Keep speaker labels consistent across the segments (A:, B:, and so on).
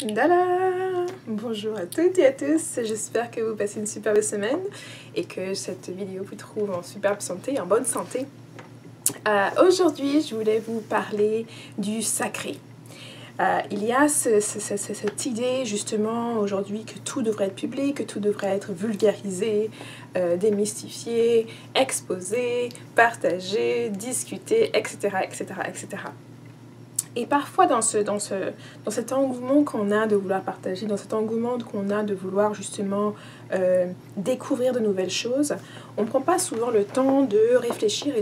A: Dala! Bonjour à toutes et à tous, j'espère que vous passez une superbe semaine et que cette vidéo vous trouve en superbe santé, en bonne santé. Aujourd'hui, je voulais vous parler du sacré. Il y a cette idée justement aujourd'hui que tout devrait être public, que tout devrait être vulgarisé, démystifié, exposé, partagé, discuté, etc. etc., etc. Et parfois dans cet engouement qu'on a de vouloir partager, dans cet engouement qu'on a de vouloir justement découvrir de nouvelles choses, on ne prend pas souvent le temps de réfléchir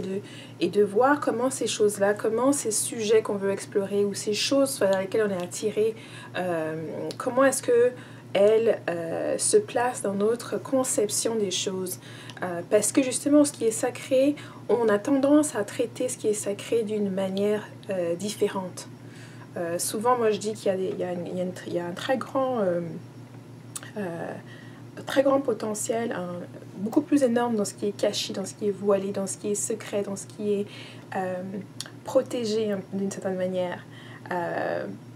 A: et de voir comment ces choses-là, comment ces sujets qu'on veut explorer ou ces choses vers lesquelles on est attiré, comment est-ce que elles se placent dans notre conception des choses. Parce que justement, ce qui est sacré, on a tendance à traiter ce qui est sacré d'une manière différente. Souvent, moi je dis qu'il y a un très grand potentiel, beaucoup plus énorme dans ce qui est caché, dans ce qui est voilé, dans ce qui est secret, dans ce qui est protégé d'une certaine manière.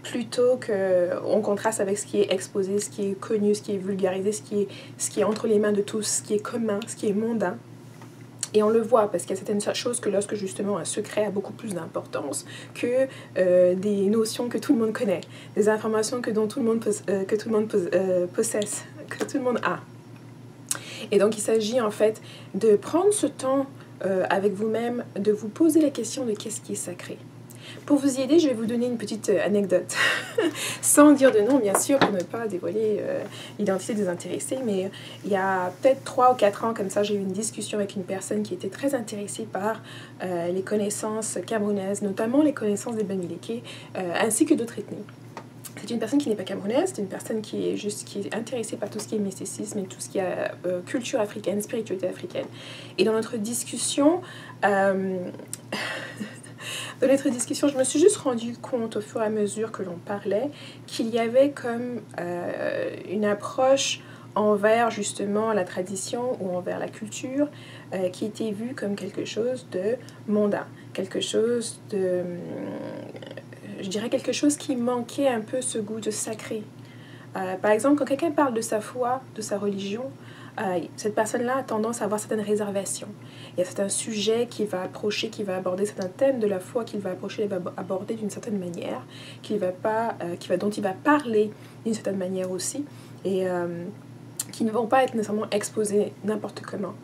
A: Plutôt qu'on contraste avec ce qui est exposé, ce qui est connu, ce qui est vulgarisé, ce qui est entre les mains de tous, ce qui est commun, ce qui est mondain. Et on le voit parce qu'il y a certaines choses que lorsque justement un secret a beaucoup plus d'importance que des notions que tout le monde connaît, des informations dont tout le monde possède, que tout le monde a. Et donc il s'agit en fait de prendre ce temps avec vous-même, de vous poser la question de qu'est-ce qui est sacré. Pour vous y aider, je vais vous donner une petite anecdote, sans dire de nom bien sûr, pour ne pas dévoiler l'identité des intéressés, mais il y a peut-être 3 ou 4 ans, comme ça, j'ai eu une discussion avec une personne qui était très intéressée par les connaissances camerounaises, notamment les connaissances des Bamileke, ainsi que d'autres ethnies. C'est une personne qui n'est pas camerounaise, c'est une personne qui est intéressée par tout ce qui est mysticisme et tout ce qui est culture africaine, spiritualité africaine. Et dans notre discussion... Dans notre discussion, je me suis juste rendu compte au fur et à mesure que l'on parlait qu'il y avait comme une approche envers justement la tradition ou envers la culture qui était vue comme quelque chose de mondain, quelque chose de... je dirais quelque chose qui manquait un peu ce goût de sacré. Par exemple, quand quelqu'un parle de sa foi, de sa religion, cette personne-là a tendance à avoir certaines réservations. Il y a certains sujets qu'il va approcher, qu'il va aborder, certains thèmes de la foi qu'il va approcher, va aborder d'une certaine manière, dont il va parler d'une certaine manière aussi, et qui ne vont pas être nécessairement exposés n'importe comment.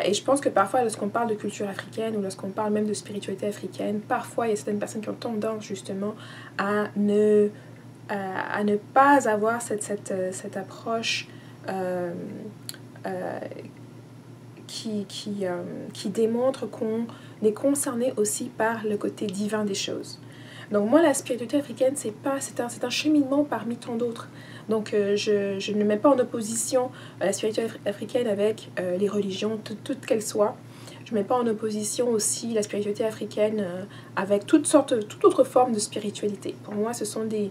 A: Et je pense que parfois, lorsqu'on parle de culture africaine ou lorsqu'on parle même de spiritualité africaine, parfois il y a certaines personnes qui ont tendance justement à ne pas avoir cette approche qui démontre qu'on est concerné aussi par le côté divin des choses. Donc moi, la spiritualité africaine, c'est un cheminement parmi tant d'autres. Donc je ne mets pas en opposition la spiritualité africaine avec les religions, toutes qu'elles soient. Je ne mets pas en opposition aussi la spiritualité africaine avec toute autre forme de spiritualité. Pour moi, ce sont des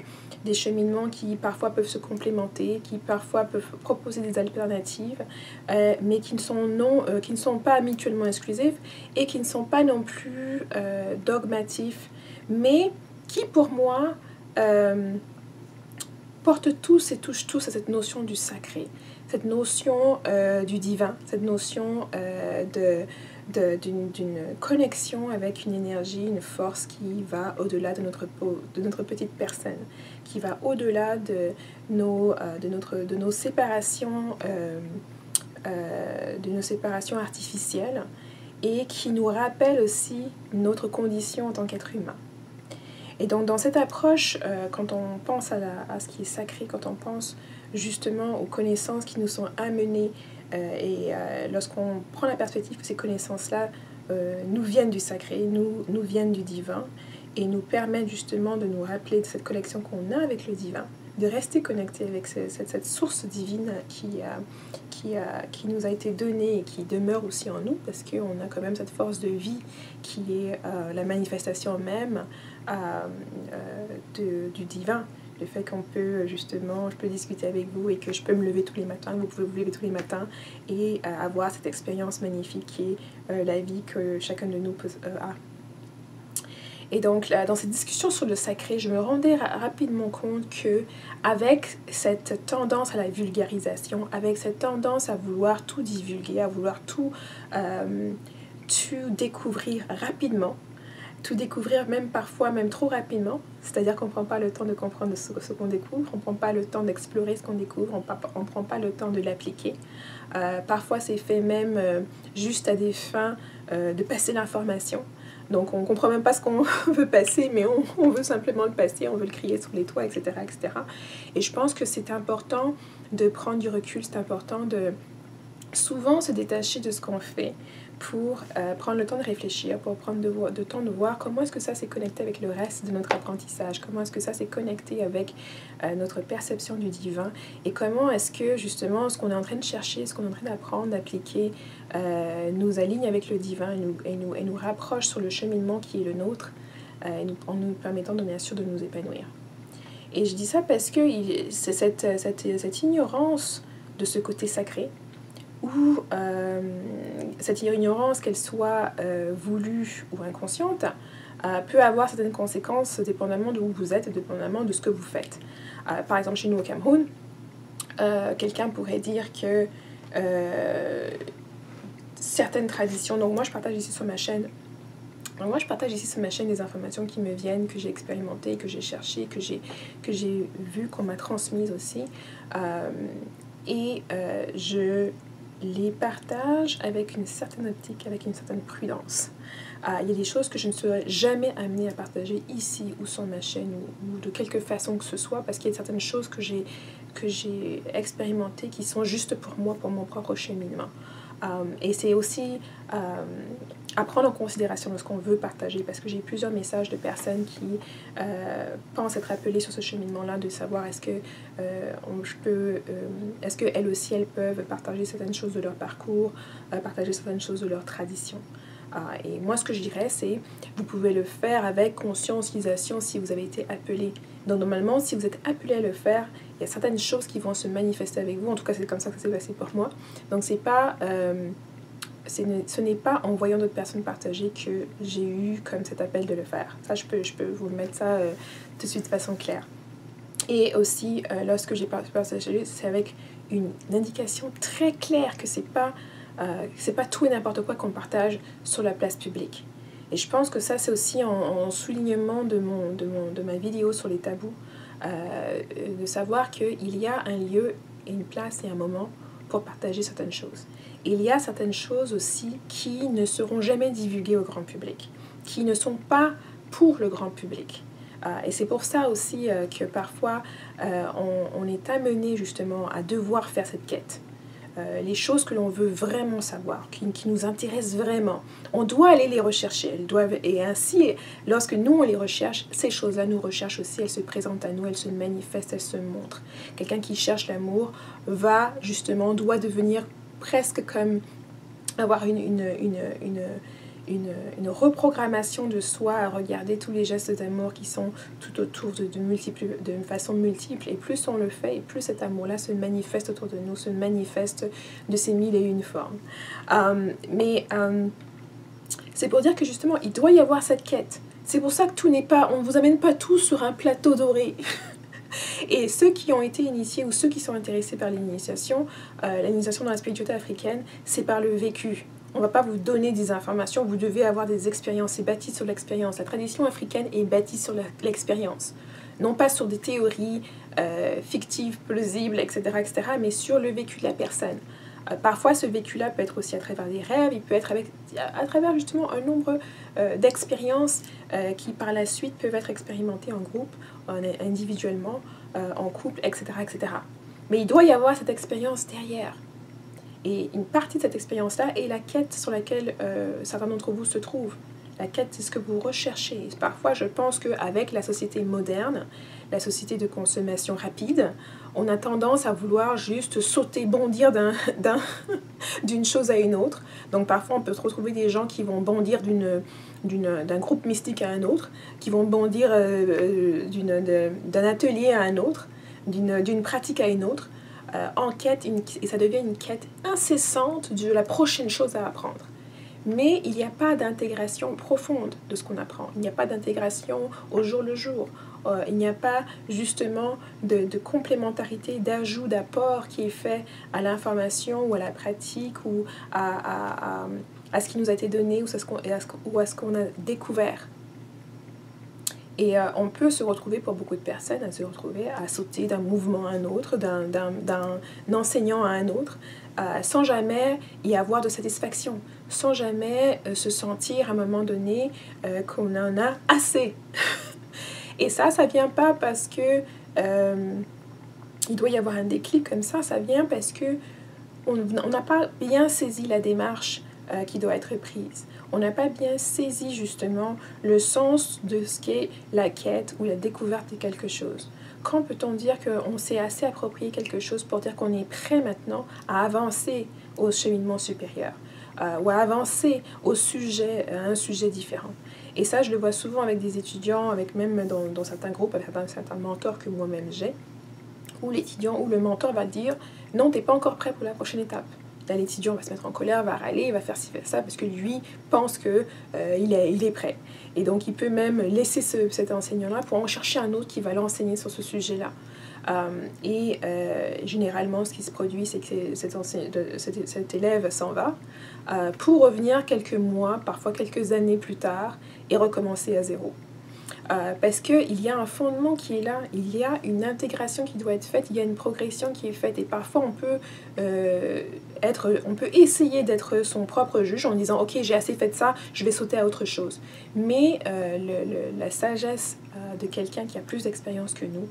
A: cheminements qui parfois peuvent se complémenter, qui parfois peuvent proposer des alternatives, mais qui ne sont pas mutuellement exclusifs et qui ne sont pas non plus dogmatifs, mais qui pour moi portent tous et touchent tous à cette notion du sacré, cette notion du divin, cette notion d'une connexion avec une énergie, une force qui va au-delà de notre petite personne, qui va au-delà de nos séparations, artificielles, et qui nous rappelle aussi notre condition en tant qu'être humain. Et donc dans cette approche, quand on pense à ce qui est sacré, quand on pense justement aux connaissances qui nous sont amenées, lorsqu'on prend la perspective que ces connaissances-là nous viennent du sacré, nous viennent du divin, et nous permettent justement de nous rappeler de cette connexion qu'on a avec le divin, de rester connecté avec cette source divine qui nous a été donnée et qui demeure aussi en nous, parce qu'on a quand même cette force de vie qui est la manifestation même du divin. Le fait qu'on peut justement, je peux discuter avec vous et que je peux me lever tous les matins, vous pouvez vous lever tous les matins et avoir cette expérience magnifique qui est la vie que chacun de nous a. Et donc, là, dans cette discussion sur le sacré, je me rendais rapidement compte que avec cette tendance à la vulgarisation, avec cette tendance à vouloir tout divulguer, à vouloir tout découvrir rapidement, tout découvrir même parfois, même trop rapidement, c'est-à-dire qu'on ne prend pas le temps de comprendre ce qu'on découvre, on ne prend pas le temps d'explorer ce qu'on découvre, on ne prend pas le temps de l'appliquer. Parfois, c'est fait même juste à des fins de passer l'information. Donc, on ne comprend même pas ce qu'on veut passer, mais on veut simplement le passer, on veut le crier sur les toits, etc., etc. Et je pense que c'est important de prendre du recul, c'est important de souvent se détacher de ce qu'on fait pour prendre le temps de réfléchir, pour prendre le temps de voir comment est-ce que ça s'est connecté avec le reste de notre apprentissage, comment est-ce que ça s'est connecté avec notre perception du divin, et comment est-ce que justement ce qu'on est en train de chercher, ce qu'on est en train d'apprendre, d'appliquer, nous aligne avec le divin et nous rapproche sur le cheminement qui est le nôtre, en nous permettant bien sûr de nous épanouir. Et je dis ça parce que c'est cette ignorance de ce côté sacré, ou cette ignorance, qu'elle soit voulue ou inconsciente, peut avoir certaines conséquences dépendamment de où vous êtes et dépendamment de ce que vous faites. Par exemple, chez nous au Cameroun, quelqu'un pourrait dire que certaines traditions, donc moi je partage ici sur ma chaîne des informations qui me viennent, que j'ai expérimentées, que j'ai cherchées, que j'ai vues, qu'on m'a transmises aussi, et je les partage avec une certaine optique, avec une certaine prudence. Il y a des choses que je ne serais jamais amenée à partager ici ou sur ma chaîne ou de quelque façon que ce soit, parce qu'il y a certaines choses que j'ai expérimentées qui sont juste pour moi, pour mon propre cheminement. Et c'est aussi à prendre en considération de ce qu'on veut partager, parce que j'ai plusieurs messages de personnes qui pensent être appelées sur ce cheminement-là, de savoir est-ce qu'elles aussi elles peuvent partager certaines choses de leur parcours, partager certaines choses de leur tradition. Et moi ce que je dirais c'est, vous pouvez le faire avec conscientisation si vous avez été appelé. Donc normalement si vous êtes appelé à le faire, il y a certaines choses qui vont se manifester avec vous, en tout cas c'est comme ça que ça s'est passé pour moi. Donc c'est pas... ce n'est pas en voyant d'autres personnes partager que j'ai eu comme cet appel de le faire. Ça, je peux vous mettre ça tout de suite de façon claire. Et aussi, lorsque j'ai partagé, c'est avec une indication très claire que c'est pas tout et n'importe quoi qu'on partage sur la place publique. Et je pense que ça, c'est aussi en soulignement de ma vidéo sur les tabous, de savoir qu'il y a un lieu et une place et un moment pour partager certaines choses. Et il y a certaines choses aussi qui ne seront jamais divulguées au grand public, qui ne sont pas pour le grand public. Et c'est pour ça aussi que parfois on est amené justement à devoir faire cette quête. Les choses que l'on veut vraiment savoir, qui nous intéressent vraiment, on doit aller les rechercher. Et ainsi, lorsque nous on les recherche, ces choses-là nous recherchent aussi, elles se présentent à nous, elles se manifestent, elles se montrent. Quelqu'un qui cherche l'amour doit devenir presque comme avoir une reprogrammation de soi, à regarder tous les gestes d'amour qui sont tout autour de façon multiple, et plus on le fait, et plus cet amour-là se manifeste autour de nous, se manifeste de ces mille et une formes. C'est pour dire que justement, il doit y avoir cette quête. C'est pour ça que on ne vous amène pas tous sur un plateau doré. Et ceux qui ont été initiés ou ceux qui sont intéressés par l'initiation dans la spiritualité africaine, c'est par le vécu. On ne va pas vous donner des informations, vous devez avoir des expériences, c'est bâti sur l'expérience. La tradition africaine est bâtie sur l'expérience, non pas sur des théories fictives, plausibles, etc., mais sur le vécu de la personne. Parfois, ce vécu-là peut être aussi à travers des rêves, il peut être à travers justement un nombre d'expériences qui par la suite peuvent être expérimentées en groupe, individuellement, en couple, etc., etc. Mais il doit y avoir cette expérience derrière. Et une partie de cette expérience-là est la quête sur laquelle certains d'entre vous se trouvent. La quête, c'est ce que vous recherchez. Parfois, je pense qu'avec la société moderne, la société de consommation rapide, on a tendance à vouloir juste sauter, bondir d'une chose à une autre. Donc parfois, on peut se retrouver des gens qui vont bondir d'un groupe mystique à un autre, qui vont bondir d'un atelier à un autre, d'une pratique à une autre, en quête, et ça devient une quête incessante de la prochaine chose à apprendre. mais il n'y a pas d'intégration profonde de ce qu'on apprend. Il n'y a pas d'intégration au jour le jour. Il n'y a pas justement de complémentarité, d'ajout, d'apport qui est fait à l'information ou à la pratique ou à ce qui nous a été donné ou à ce qu'on a découvert. Et on peut se retrouver, pour beaucoup de personnes, à se retrouver à sauter d'un mouvement à un autre, d'un enseignant à un autre, sans jamais y avoir de satisfaction, sans jamais se sentir à un moment donné qu'on en a assez. Et ça vient pas parce que il doit y avoir un déclic comme ça vient parce que on n'a pas bien saisi la démarche qui doit être prise. On n'a pas bien saisi justement le sens de ce qu'est la quête ou la découverte de quelque chose. Quand peut-on dire qu'on s'est assez approprié quelque chose pour dire qu'on est prêt maintenant à avancer au cheminement supérieur ou à avancer à un sujet différent? Et ça, je le vois souvent avec des étudiants, avec même dans certains groupes, avec certains mentors que moi-même j'ai, où l'étudiant ou le mentor va dire « Non, tu n'es pas encore prêt pour la prochaine étape ». Là, l'étudiant va se mettre en colère, va râler, va faire ci, faire ça, parce que lui pense qu'il est prêt. Et donc, il peut même laisser cet enseignant-là pour en chercher un autre qui va l'enseigner sur ce sujet-là. Généralement, ce qui se produit, c'est que cet élève s'en va pour revenir quelques mois, parfois quelques années plus tard, et recommencer à zéro. Parce qu'il y a un fondement qui est là, il y a une intégration qui doit être faite, il y a une progression qui est faite, et parfois on peut essayer d'être son propre juge en disant « Ok, j'ai assez fait de ça, je vais sauter à autre chose ». Mais la sagesse de quelqu'un qui a plus d'expérience que nous,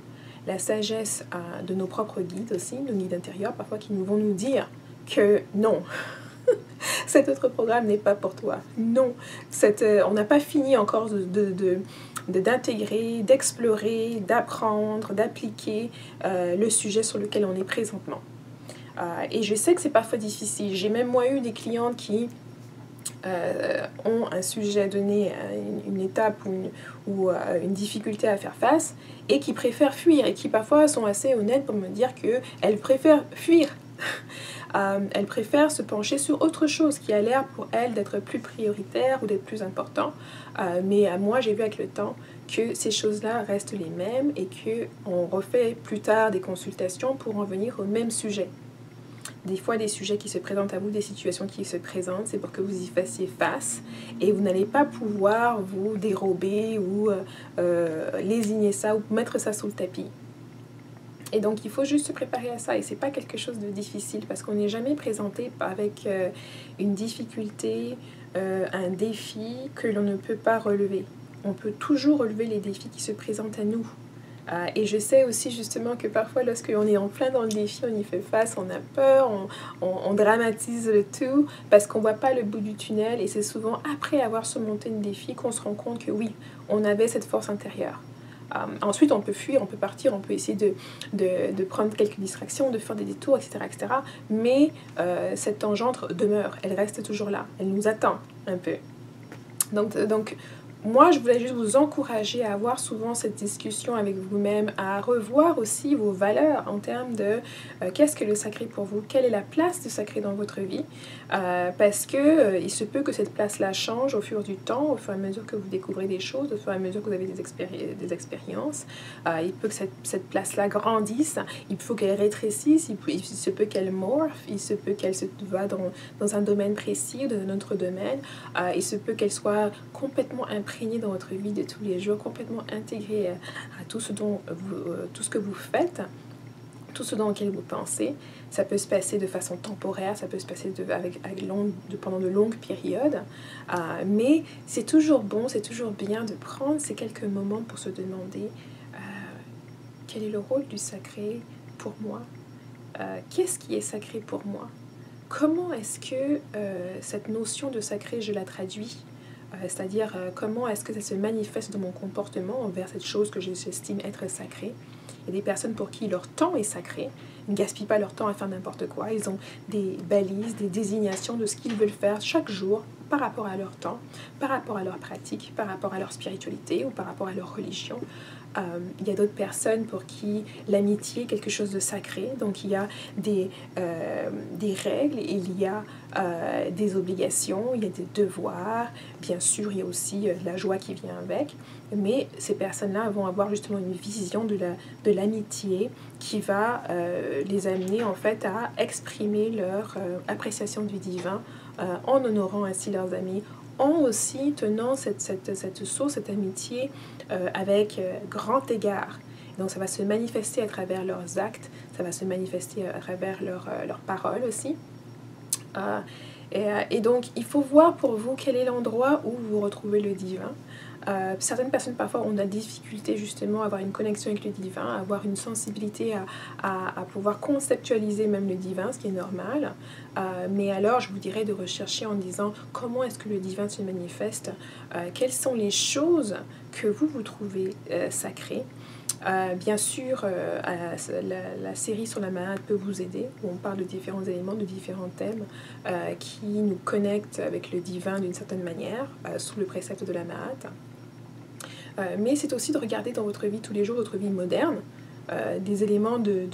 A: la sagesse de nos propres guides aussi, nos guides intérieurs, parfois qui vont nous dire que non, cet autre programme n'est pas pour toi. Non, on n'a pas fini encore d'intégrer, d'explorer, d'apprendre, d'appliquer le sujet sur lequel on est présentement. Et je sais que c'est parfois difficile. J'ai même moi eu des clientes qui ont un sujet donné, une étape ou une difficulté à faire face et qui préfèrent fuir et qui parfois sont assez honnêtes pour me dire qu'elles préfèrent fuir. Elle préfère se pencher sur autre chose qui a l'air pour elle d'être plus prioritaire ou d'être plus important. Mais moi, j'ai vu avec le temps que ces choses-là restent les mêmes et qu'on refait plus tard des consultations pour en venir au même sujet. Des fois, des sujets qui se présentent à vous, des situations qui se présentent, c'est pour que vous y fassiez face et vous n'allez pas pouvoir vous dérober ou lésigner ça ou mettre ça sous le tapis. Et donc, il faut juste se préparer à ça. Et ce n'est pas quelque chose de difficile parce qu'on n'est jamais présenté avec une difficulté, un défi que l'on ne peut pas relever. On peut toujours relever les défis qui se présentent à nous. Et je sais aussi justement que parfois, lorsqu'on est en plein dans le défi, on y fait face, on a peur, on dramatise le tout parce qu'on ne voit pas le bout du tunnel. Et c'est souvent après avoir surmonté le défi qu'on se rend compte que oui, on avait cette force intérieure. Ensuite, on peut fuir, on peut partir, on peut essayer de prendre quelques distractions, de faire des détours, etc. etc. Mais cette tangente demeure, elle reste toujours là, elle nous attend un peu. Donc moi, je voulais juste vous encourager à avoir souvent cette discussion avec vous-même, à revoir aussi vos valeurs en termes de qu'est-ce que le sacré pour vous, quelle est la place du sacré dans votre vie, parce que il se peut que cette place-là change au fur du temps, au fur et à mesure que vous découvrez des choses, au fur et à mesure que vous avez des expériences. Il peut que cette place-là grandisse, il faut qu'elle rétrécisse, il se peut qu'elle morphe, il se peut qu'elle se va dans un domaine précis, dans un autre domaine, il se peut qu'elle soit complètement imprégnée dans votre vie de tous les jours, complètement intégrée à tout ce que vous faites, tout ce dans lequel vous pensez. Ça peut se passer de façon temporaire, ça peut se passer pendant de longues périodes, mais c'est toujours bon, c'est toujours bien de prendre ces quelques moments pour se demander quel est le rôle du sacré pour moi, qu'est-ce qui est sacré pour moi, comment est-ce que cette notion de sacré je la traduis, c'est-à-dire comment est-ce que ça se manifeste dans mon comportement envers cette chose que j'estime être sacrée. Il y a des personnes pour qui leur temps est sacré, ils ne gaspillent pas leur temps à faire n'importe quoi, ils ont des balises, des désignations de ce qu'ils veulent faire chaque jour par rapport à leur temps, par rapport à leur pratique, par rapport à leur spiritualité ou par rapport à leur religion. Il y a d'autres personnes pour qui l'amitié est quelque chose de sacré. Donc il y a des règles, il y a des obligations, il y a des devoirs. Bien sûr, il y a aussi la joie qui vient avec. Mais ces personnes-là vont avoir justement une vision de l'amitié qui va les amener en fait à exprimer leur appréciation du divin en honorant ainsi leurs amis, en aussi tenant cette source, cette amitié avec grand égard. Donc ça va se manifester à travers leurs actes, ça va se manifester à travers leurs paroles aussi. Et donc il faut voir pour vous quel est l'endroit où vous retrouvez le divin. Certaines personnes parfois ont de la difficulté justement à avoir une connexion avec le divin, à avoir une sensibilité à pouvoir conceptualiser même le divin, ce qui est normal. Mais alors je vous dirais de rechercher en disant comment est-ce que le divin se manifeste, quelles sont les choses que vous trouvez sacrées. Bien sûr, la série sur la Mahat peut vous aider, où on parle de différents éléments, de différents thèmes qui nous connectent avec le divin d'une certaine manière, sous le précepte de la Mahat. Mais c'est aussi de regarder dans votre vie tous les jours, votre vie moderne, des éléments de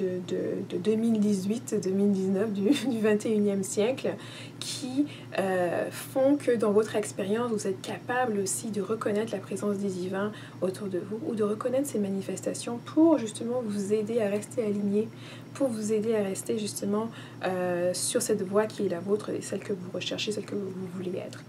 A: 2018, 2019, du 21e siècle, qui font que dans votre expérience, vous êtes capable aussi de reconnaître la présence des divins autour de vous, ou de reconnaître ces manifestations pour justement vous aider à rester aligné, pour vous aider à rester justement sur cette voie qui est la vôtre, et celle que vous recherchez, celle que vous voulez être.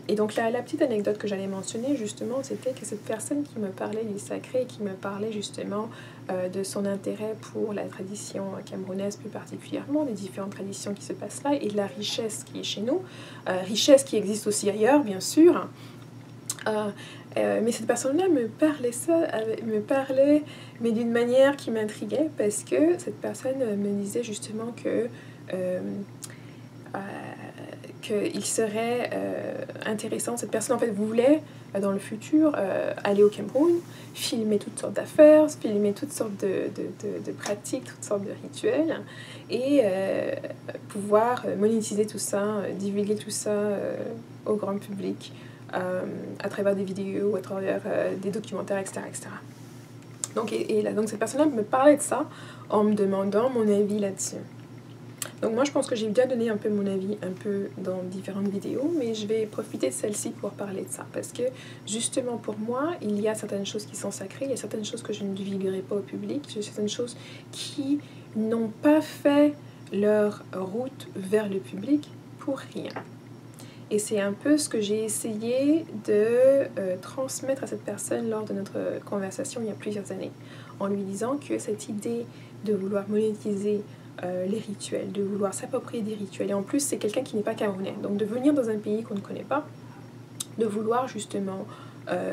A: Et donc la petite anecdote que j'allais mentionner justement, c'était que cette personne qui me parlait du sacré, qui me parlait justement de son intérêt pour la tradition camerounaise plus particulièrement, des différentes traditions qui se passent là et de la richesse qui est chez nous, richesse qui existe aussi ailleurs bien sûr. Mais cette personne-là me parlait mais d'une manière qui m'intriguait, parce que cette personne me disait justement que qu'il serait intéressant, cette personne en fait voulait dans le futur aller au Cameroun, filmer toutes sortes d'affaires, filmer toutes sortes de pratiques, toutes sortes de rituels, et pouvoir monétiser tout ça, divulguer tout ça au grand public à travers des vidéos, à travers des documentaires, etc. etc. Donc cette personne-là me parlait de ça en me demandant mon avis là-dessus. Donc moi je pense que j'ai bien donné un peu mon avis un peu dans différentes vidéos, mais je vais profiter de celle-ci pour parler de ça, parce que justement pour moi il y a certaines choses qui sont sacrées, il y a certaines choses que je ne divulguerai pas au public, il y a certaines choses qui n'ont pas fait leur route vers le public pour rien. Et c'est un peu ce que j'ai essayé de transmettre à cette personne lors de notre conversation il y a plusieurs années, en lui disant que cette idée de vouloir monétiser les rituels, de vouloir s'approprier des rituels, et en plus c'est quelqu'un qui n'est pas camerounais, donc de venir dans un pays qu'on ne connaît pas, de vouloir justement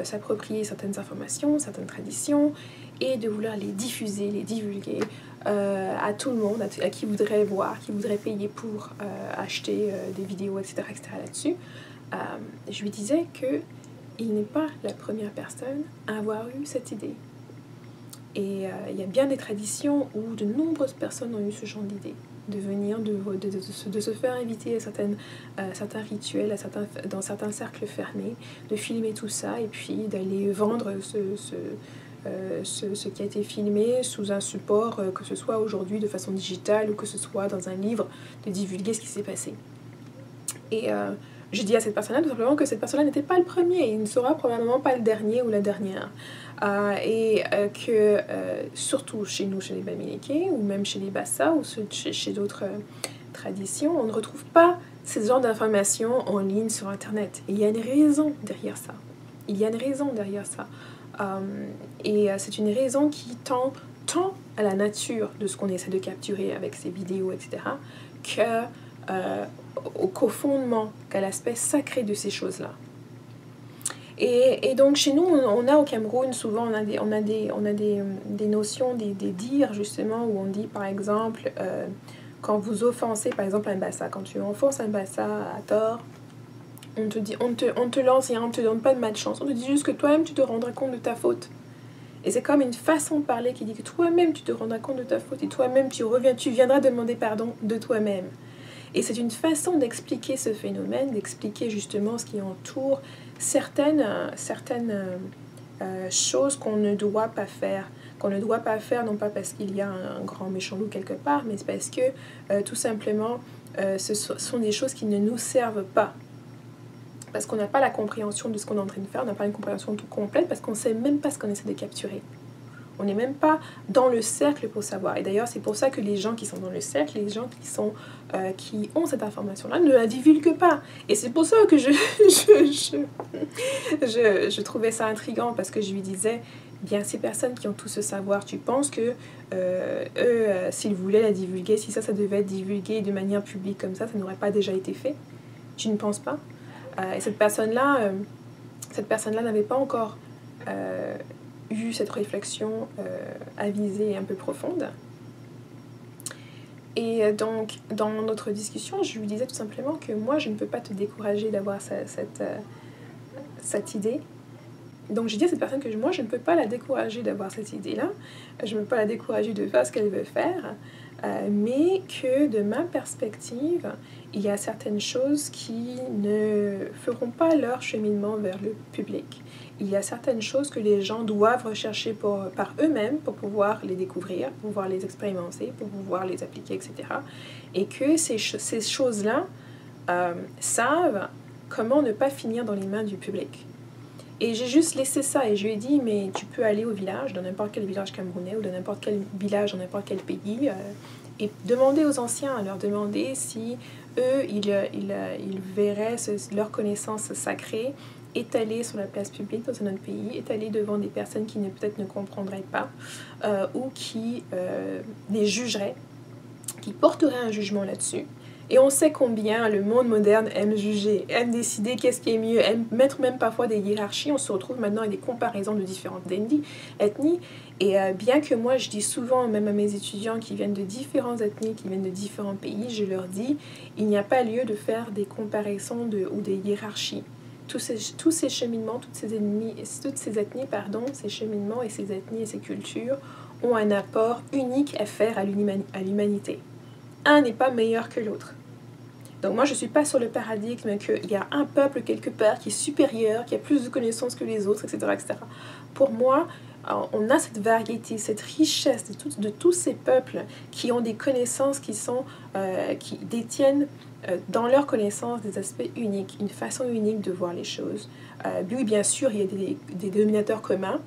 A: s'approprier certaines informations, certaines traditions, et de vouloir les diffuser, les divulguer à tout le monde, à qui voudrait voir, qui voudrait payer pour acheter des vidéos, etc., etc. là-dessus. Je lui disais qu'il n'est pas la première personne à avoir eu cette idée. Et il y a bien des traditions où de nombreuses personnes ont eu ce genre d'idée, de venir, de se faire inviter à certains rituels, dans certains cercles fermés, de filmer tout ça et puis d'aller vendre ce qui a été filmé sous un support, que ce soit aujourd'hui de façon digitale ou que ce soit dans un livre, de divulguer ce qui s'est passé. Et je dis à cette personne-là tout simplement que cette personne-là n'était pas le premier, et il ne sera probablement pas le dernier ou la dernière. Surtout chez nous, chez les Bamilékés, ou même chez les Bassa, ou chez d'autres traditions, on ne retrouve pas ce genre d'informations en ligne sur Internet. Et il y a une raison derrière ça. Il y a une raison derrière ça. C'est une raison qui tend tant à la nature de ce qu'on essaie de capturer avec ces vidéos, etc., qu'au fondement, qu'à l'aspect sacré de ces choses-là. Et donc chez nous, on a au Cameroun, souvent on a des notions, des dires justement, où on dit par exemple, quand vous offensez par exemple un bassa, quand tu offenses un bassa à tort, on te lance et on ne te donne pas de malchance, on te dit juste que toi-même tu te rendras compte de ta faute. Et c'est comme une façon de parler qui dit que toi-même tu te rendras compte de ta faute, et toi-même tu viendras demander pardon de toi-même. Et c'est une façon d'expliquer ce phénomène, d'expliquer justement ce qui entoure certaines choses qu'on ne doit pas faire. Qu'on ne doit pas faire, non pas parce qu'il y a un grand méchant loup quelque part, mais parce que tout simplement, ce sont des choses qui ne nous servent pas. Parce qu'on n'a pas la compréhension de ce qu'on est en train de faire, on n'a pas une compréhension tout complète, parce qu'on ne sait même pas ce qu'on essaie de capturer. On n'est même pas dans le cercle pour savoir. Et d'ailleurs, c'est pour ça que les gens qui sont dans le cercle, les gens qui ont cette information-là, ne la divulguent pas. Et c'est pour ça que je trouvais ça intriguant, parce que je lui disais, bien, ces personnes qui ont tout ce savoir, tu penses que s'ils voulaient la divulguer, si ça devait être divulgué de manière publique comme ça n'aurait pas déjà été fait? Tu ne penses pas? Et cette personne-là n'avait pas encore eu cette réflexion avisée et un peu profonde. Et donc, dans notre discussion, je lui disais tout simplement que moi, je ne peux pas te décourager d'avoir cette idée. Donc, j'ai dit à cette personne que moi, je ne peux pas la décourager d'avoir cette idée-là. Je ne peux pas la décourager de faire ce qu'elle veut faire. Mais que de ma perspective, il y a certaines choses qui ne feront pas leur cheminement vers le public. Il y a certaines choses que les gens doivent rechercher par eux-mêmes pour pouvoir les découvrir, pour pouvoir les expérimenter, pour pouvoir les appliquer, etc. Et que ces choses-là savent comment ne pas finir dans les mains du public. Et j'ai juste laissé ça et je lui ai dit, mais tu peux aller au village, dans n'importe quel village camerounais ou dans n'importe quel village, dans n'importe quel pays, et demander aux anciens, leur demander si eux, ils verraient leur connaissance sacrée étalée sur la place publique dans un autre pays, étalée devant des personnes qui peut-être ne comprendraient pas, ou qui les jugeraient, qui porteraient un jugement là-dessus. Et on sait combien le monde moderne aime juger, aime décider qu'est-ce qui est mieux, aime mettre même parfois des hiérarchies. On se retrouve maintenant avec des comparaisons de différentes ethnies. Et bien que moi, je dis souvent, même à mes étudiants qui viennent de différentes ethnies, qui viennent de différents pays, je leur dis, il n'y a pas lieu de faire des comparaisons ou des hiérarchies. Tous ces cheminements, ces ethnies, ces cheminements et ces ethnies et ces cultures ont un apport unique à faire à l'humanité. Un n'est pas meilleur que l'autre. Donc moi, je ne suis pas sur le paradigme qu'il y a un peuple quelque part qui est supérieur, qui a plus de connaissances que les autres, etc. etc. Pour moi, on a cette variété, cette richesse de tous ces peuples qui ont des connaissances qui détiennent dans leurs connaissances des aspects uniques, une façon unique de voir les choses. Oui, bien sûr, il y a des dénominateurs communs,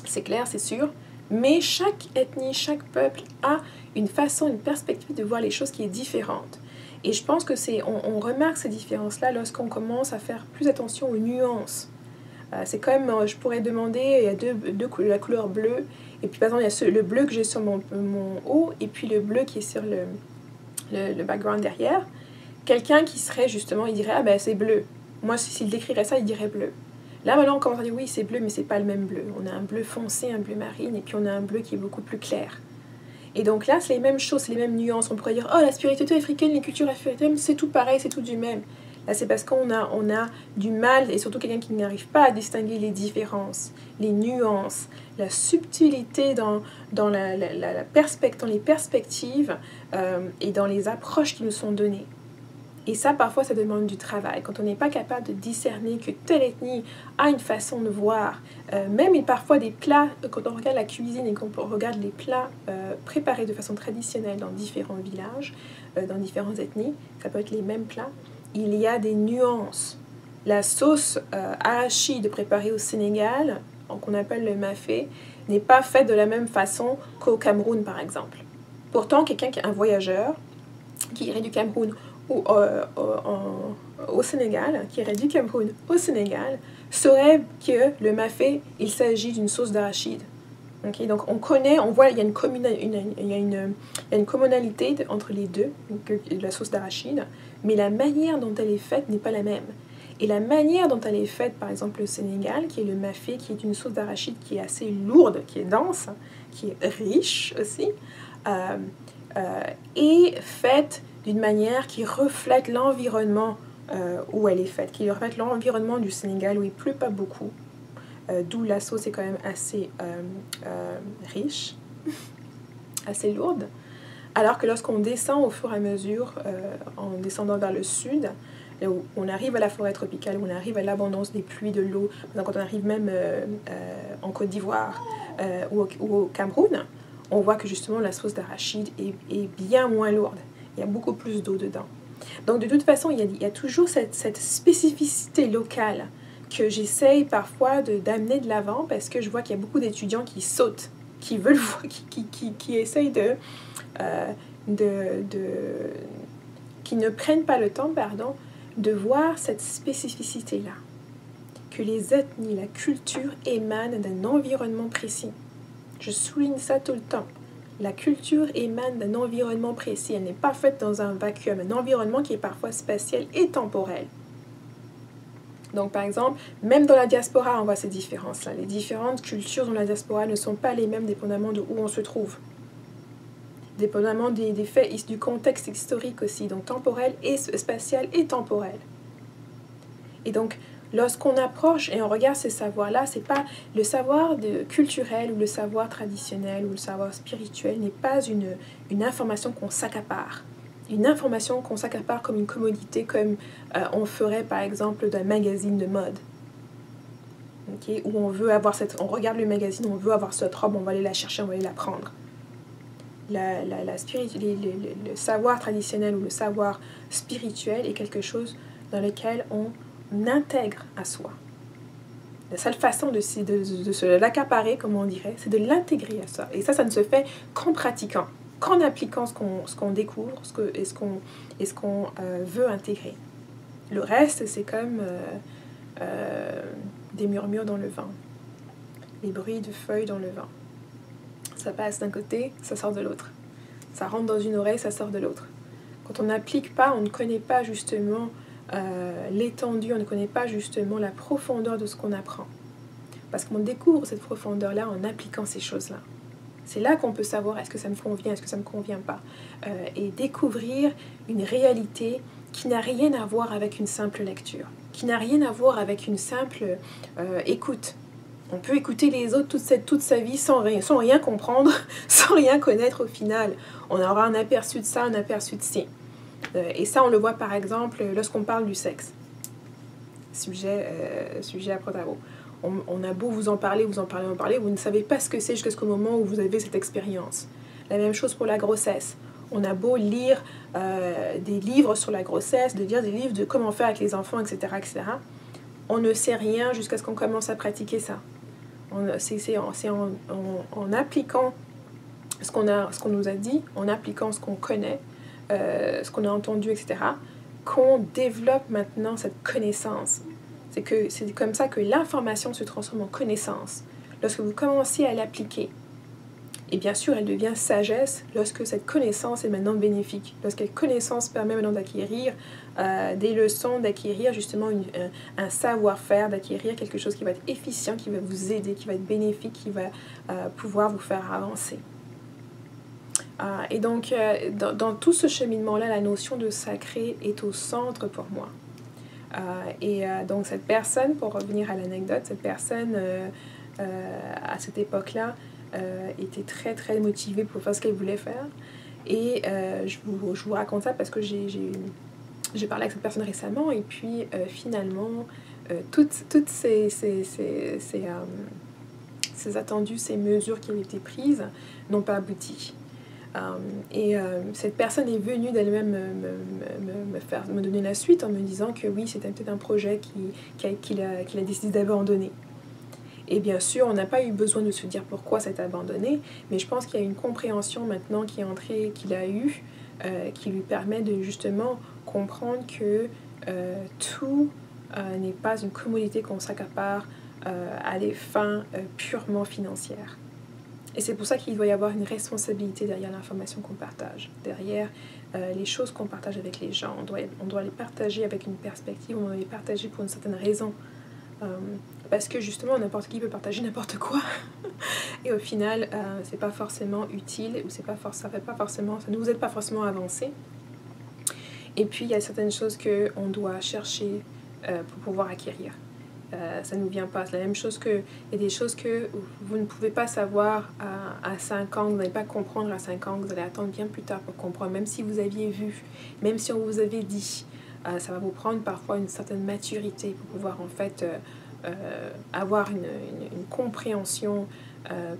A: c'est clair, c'est sûr, mais chaque ethnie, chaque peuple a une façon, une perspective de voir les choses qui est différente. Et je pense que on remarque ces différences-là lorsqu'on commence à faire plus attention aux nuances. C'est comme, je pourrais demander, il y a la couleur bleue, et puis par exemple, il y a le bleu que j'ai sur mon haut, et puis le bleu qui est sur le background derrière. Quelqu'un qui serait justement, il dirait, ah ben c'est bleu. Moi, s'il décrirait ça, il dirait bleu. Là, maintenant, on commence à dire, oui, c'est bleu, mais c'est pas le même bleu. On a un bleu foncé, un bleu marine, et puis on a un bleu qui est beaucoup plus clair. Et donc là, c'est les mêmes choses, c'est les mêmes nuances. On pourrait dire, oh, la spiritualité africaine, les cultures africaines, c'est tout pareil, c'est tout du même. Là, c'est parce qu'on a du mal, et surtout quelqu'un qui n'arrive pas à distinguer les différences, les nuances, la subtilité dans les perspectives et dans les approches qui nous sont données. Et ça, parfois, ça demande du travail. Quand on n'est pas capable de discerner que telle ethnie a une façon de voir, même parfois des plats, quand on regarde la cuisine et qu'on regarde les plats préparés de façon traditionnelle dans différents villages, dans différentes ethnies, ça peut être les mêmes plats, il y a des nuances. La sauce arachide préparée au Sénégal, qu'on appelle le mafé, n'est pas faite de la même façon qu'au Cameroun, par exemple. Pourtant, un voyageur qui irait du Cameroun ou au Sénégal, qui irait du Cameroun au Sénégal, saurait que le mafé, il s'agit d'une sauce d'arachide. Okay, donc on voit, il y a une communalité entre les deux, la sauce d'arachide, mais la manière dont elle est faite n'est pas la même. Et la manière dont elle est faite, par exemple au Sénégal, qui est le mafé, qui est une sauce d'arachide qui est assez lourde, qui est dense, qui est riche aussi, est faite d'une manière qui reflète l'environnement où elle est faite, qui reflète l'environnement du Sénégal où il ne pleut pas beaucoup, d'où la sauce est quand même assez riche, assez lourde. Alors que lorsqu'on descend au fur et à mesure, en descendant vers le sud, là où on arrive à la forêt tropicale, où on arrive à l'abondance des pluies, de l'eau, quand on arrive même en Côte d'Ivoire ou au Cameroun, on voit que justement la sauce d'arachide est bien moins lourde. Il y a beaucoup plus d'eau dedans. Donc de toute façon, il y a toujours cette spécificité locale que j'essaye parfois d'amener de l'avant, parce que je vois qu'il y a beaucoup d'étudiants qui sautent, qui veulent voir, qui essayent qui ne prennent pas le temps, de voir cette spécificité-là. Que les ethnies, la culture émanent d'un environnement précis. Je souligne ça tout le temps. La culture émane d'un environnement précis. Elle n'est pas faite dans un vacuum. Un environnement qui est parfois spatial et temporel. Donc, par exemple, même dans la diaspora, on voit ces différences-là. Les différentes cultures dans la diaspora ne sont pas les mêmes dépendamment de où on se trouve. Dépendamment des faits, du contexte historique aussi. Donc, temporel et spatial et temporel. Et donc, lorsqu'on approche et on regarde ces savoirs-là, c'est pas le savoir culturel ou le savoir traditionnel ou le savoir spirituel n'est pas une information qu'on s'accapare. Une information qu'on s'accapare comme une commodité, comme on ferait par exemple d'un magazine de mode. Okay? Où on veut avoir on regarde le magazine, on veut avoir cette robe, on va aller la chercher, on va aller la prendre. Le savoir traditionnel ou le savoir spirituel est quelque chose dans lequel on intègre à soi. La seule façon de se l'accaparer, comme on dirait, c'est de l'intégrer à soi. Et ça ne se fait qu'en pratiquant, qu'en appliquant ce qu'on découvre et ce qu'on veut intégrer. Le reste, c'est comme des murmures dans le vent, les bruits de feuilles dans le vent. Ça passe d'un côté, ça sort de l'autre. Ça rentre dans une oreille, ça sort de l'autre. Quand on n'applique pas, on ne connaît pas justement l'étendue, on ne connaît pas justement la profondeur de ce qu'on apprend. Parce qu'on découvre cette profondeur-là en appliquant ces choses-là. C'est là qu'on peut savoir est-ce que ça me convient, est-ce que ça ne me convient pas. Et découvrir une réalité qui n'a rien à voir avec une simple lecture, qui n'a rien à voir avec une simple écoute. On peut écouter les autres toute sa vie sans rien comprendre, sans rien connaître au final. On aura un aperçu de ça, un aperçu de ci. Et ça, on le voit par exemple lorsqu'on parle du sexe. Sujet à Protavo. On a beau vous en parler, vous ne savez pas ce que c'est jusqu'au moment où vous avez cette expérience. La même chose pour la grossesse. On a beau lire des livres sur la grossesse, de lire des livres de comment faire avec les enfants, etc., etc. On ne sait rien jusqu'à ce qu'on commence à pratiquer ça. C'est en appliquant ce qu'on nous a dit, en appliquant ce qu'on connaît, ce qu'on a entendu, etc., qu'on développe maintenant cette connaissance. C'est comme ça que l'information se transforme en connaissance. Lorsque vous commencez à l'appliquer, et bien sûr, elle devient sagesse lorsque cette connaissance est maintenant bénéfique. Lorsque cette connaissance permet maintenant d'acquérir des leçons, d'acquérir justement un savoir-faire, d'acquérir quelque chose qui va être efficient, qui va vous aider, qui va être bénéfique, qui va pouvoir vous faire avancer. Et donc, dans tout ce cheminement-là, la notion de sacré est au centre pour moi. Donc, cette personne, pour revenir à l'anecdote, cette personne, à cette époque-là, était très, très motivée pour faire ce qu'elle voulait faire. Et je vous raconte ça parce que j'ai parlé avec cette personne récemment. Et puis, finalement, toutes ces attendus, ces mesures qui avaient été prises n'ont pas abouti. Cette personne est venue d'elle-même me donner la suite en me disant que oui, c'était peut-être un projet qu'il a décidé d'abandonner. Et bien sûr, on n'a pas eu besoin de se dire pourquoi c'est abandonné, mais je pense qu'il y a une compréhension maintenant qui est entrée, qu'il a eue, qui lui permet de justement comprendre que tout n'est pas une commodité qu'on s'accapare à des fins purement financières. Et c'est pour ça qu'il doit y avoir une responsabilité derrière l'information qu'on partage, derrière les choses qu'on partage avec les gens. On doit les partager avec une perspective, on doit les partager pour une certaine raison. Parce que justement, n'importe qui peut partager n'importe quoi. Et au final, c'est pas forcément utile, ou ça ne vous aide pas forcément à avancer. Et puis, il y a certaines choses qu'on doit chercher pour pouvoir acquérir. Ça ne nous vient pas. C'est la même chose il y a des choses que vous ne pouvez pas savoir à 5 ans, vous n'allez pas comprendre à 5 ans, vous allez attendre bien plus tard pour comprendre, même si vous aviez vu, même si on vous avait dit. Ça va vous prendre parfois une certaine maturité pour pouvoir en fait avoir une compréhension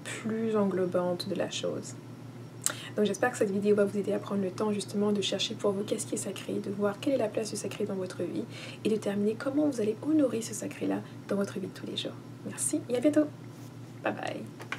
A: plus englobante de la chose. Donc j'espère que cette vidéo va vous aider à prendre le temps justement de chercher pour vous qu'est-ce qui est sacré, de voir quelle est la place du sacré dans votre vie et de déterminer comment vous allez honorer ce sacré-là dans votre vie de tous les jours. Merci et à bientôt. Bye bye.